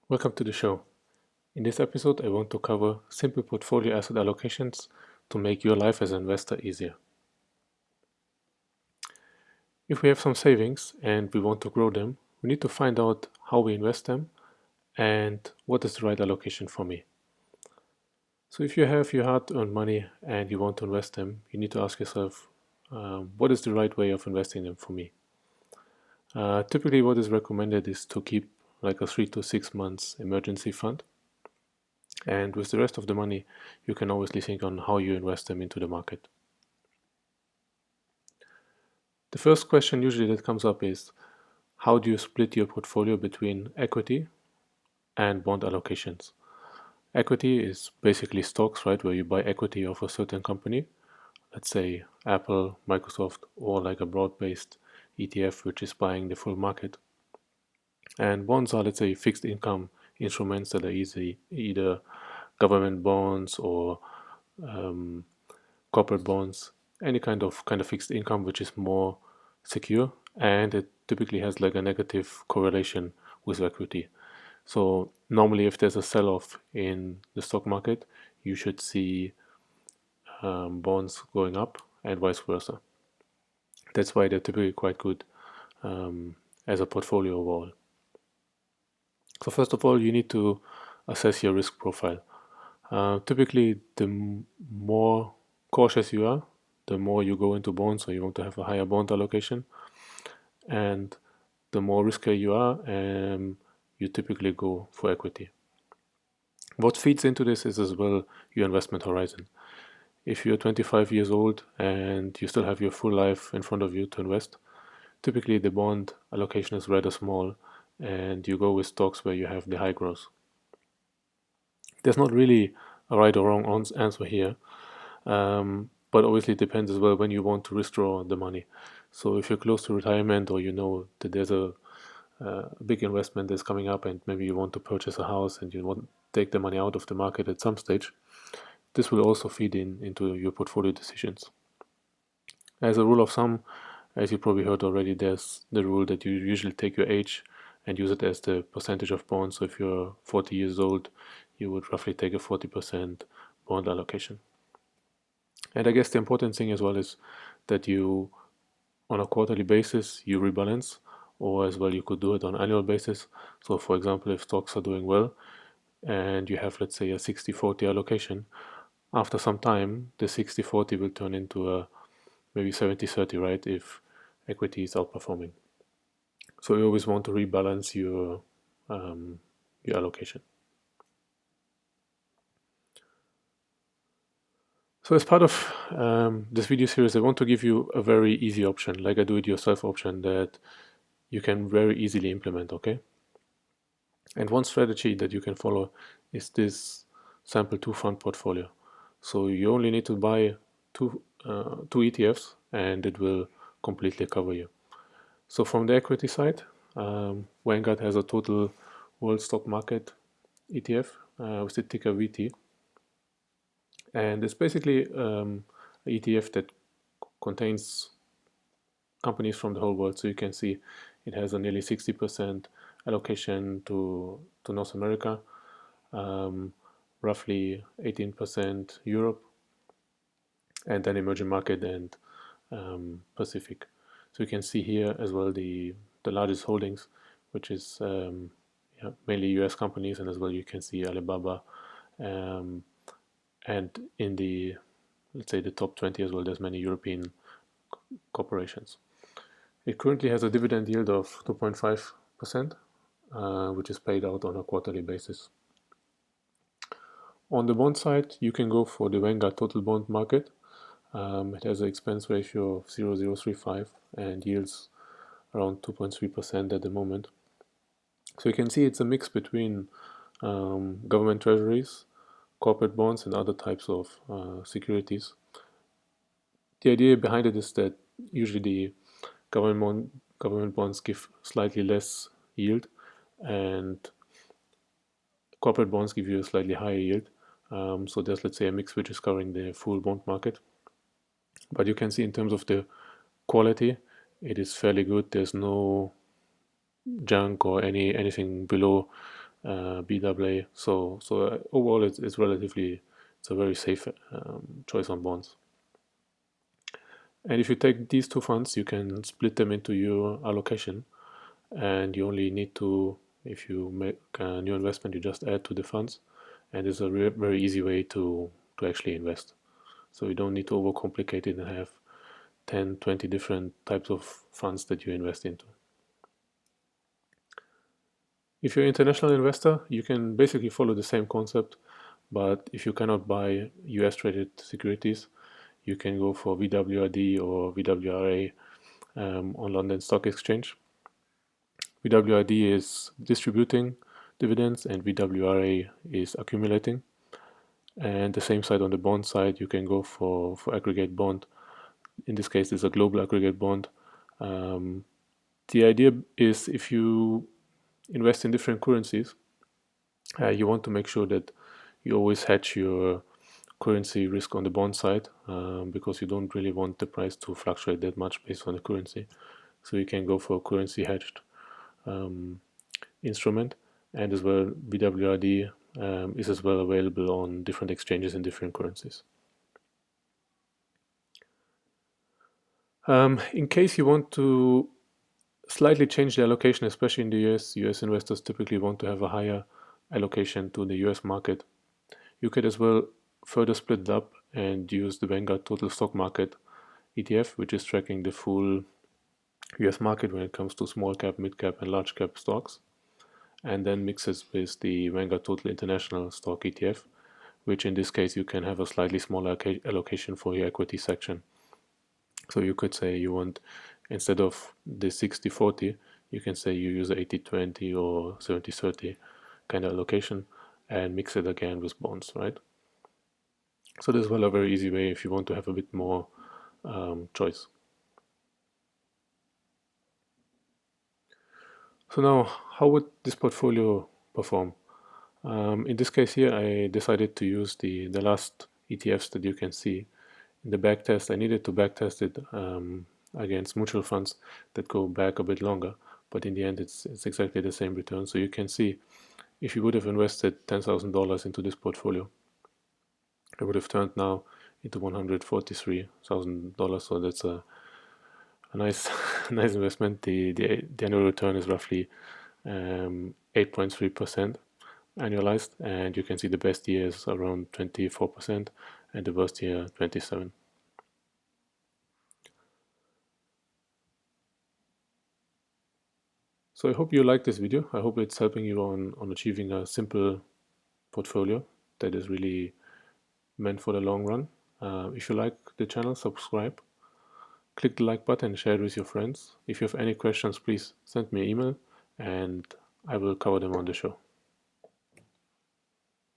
Welcome to the show. In this episode, I want to cover simple portfolio asset allocations to make your life as an investor easier. If we have some savings and we want to grow them, we need to find out how we invest them and what is the right allocation for me. So, if you have your hard earned money and you want to invest them, you need to ask yourself, what is the right way of investing them for me? Typically, what is recommended is to keep like a 3 to 6 months emergency fund. And with the rest of the money, you can obviously think on how you invest them into the market. The first question usually that comes up is how do you split your portfolio between equity and bond allocations? Equity is basically stocks, right, where you buy equity of a certain company, let's say Apple, Microsoft, or like a broad-based ETF which is buying the full market. And bonds are, let's say, fixed income instruments that are either government bonds or um, corporate bonds, any kind of fixed income which is more secure, and it typically has like a negative correlation with equity. So normally, if there's a sell-off in the stock market, you should see bonds going up and vice versa. That's why they're typically quite good as a portfolio overall. So first of all, you need to assess your risk profile. Typically, the more cautious you are, the more you go into bonds, so you want to have a higher bond allocation, and the more riskier you are, you typically go for equity. What feeds into this is as well your investment horizon. If you're 25 years old and you still have your full life in front of you to invest, typically the bond allocation is rather small, and you go with stocks where you have the high growth. There's not really a right or wrong answer here. But obviously it depends as well when you want to withdraw the money. So if you're close to retirement or you know that there's a big investment that's coming up and maybe you want to purchase a house and you want to take the money out of the market at some stage, this will also feed into your portfolio decisions. As a rule of thumb, as you probably heard already, there's the rule that you usually take your age and use it as the percentage of bonds. So if you're 40 years old, you would roughly take a 40% bond allocation. And I guess the important thing as well is that you, on a quarterly basis, you rebalance, or as well you could do it on annual basis. So for example, if stocks are doing well and you have, let's say, a 60-40 allocation, after some time, the 60-40 will turn into a maybe 70-30, right, if equity is outperforming. So you always want to rebalance your allocation. So as part of this video series, I want to give you a very easy option, like a do-it-yourself option that you can very easily implement, okay? And one strategy that you can follow is this sample two fund portfolio. So you only need to buy two ETFs and it will completely cover you. So from the equity side, Vanguard has a total world stock market ETF with the ticker VT. And it's basically an ETF that contains companies from the whole world. So you can see it has a nearly 60% allocation to North America, roughly 18% Europe, and then emerging market and Pacific. So you can see here as well the largest holdings, which is mainly US companies, and as well you can see Alibaba, and in the, let's say, the top 20 as well, there's many European corporations. It currently has a dividend yield of 2.5%, which is paid out on a quarterly basis. On the bond side, you can go for the Vanguard Total Bond Market. It has an expense ratio of 0.035 and yields around 2.3% at the moment. So you can see it's a mix between government treasuries, corporate bonds, and other types of securities. The idea behind it is that usually the government bonds give slightly less yield, and corporate bonds give you a slightly higher yield. So there's, let's say, a mix which is covering the full bond market. But you can see in terms of the quality, it is fairly good. There's no junk or anything below BAA. So overall, it's relatively, it's a very safe choice on bonds. And if you take these two funds, you can split them into your allocation, and you only need to, if you make a new investment, you just add to the funds, and it's a very easy way to actually invest. So you don't need to overcomplicate it and have 10, 20 different types of funds that you invest into. If you're an international investor, you can basically follow the same concept, but if you cannot buy US traded securities, you can go for VWRD or VWRA on London Stock Exchange. VWRD is distributing dividends and VWRA is accumulating. And the same side on the bond side, you can go for aggregate bond. In this case, it's a global aggregate bond. The idea is if you invest in different currencies, you want to make sure that you always hedge your currency risk on the bond side because you don't really want the price to fluctuate that much based on the currency. So you can go for a currency hedged instrument, and as well BWRD is as well available on different exchanges in different currencies. In case you want to slightly change the allocation, especially in the US investors typically want to have a higher allocation to the US market. You could as well further split it up and use the Vanguard Total Stock Market ETF, which is tracking the full US market when it comes to small cap, mid cap, and large cap stocks, and then mixes with the Vanguard Total International Stock ETF, which in this case you can have a slightly smaller allocation for your equity section. So you could say you want, instead of the 60-40, you can say you use 80-20 or 70-30 kind of allocation and mix it again with bonds, right? So this is well a very easy way if you want to have a bit more choice. So now, how would this portfolio perform? In this case here, I decided to use the last ETFs that you can see. In the backtest, I needed to backtest it against mutual funds that go back a bit longer, but in the end, it's exactly the same return. So you can see, if you would have invested $10,000 into this portfolio, it would have turned now into $143,000. So that's a nice nice investment. The annual return is roughly 8.3% annualized, and you can see the best year is around 24% and the worst year 27%. So I hope you like this video. I hope it's helping you on achieving a simple portfolio that is really meant for the long run. If you like the channel, subscribe, click the like button, share it with your friends. If you have any questions, please send me an email and I will cover them on the show.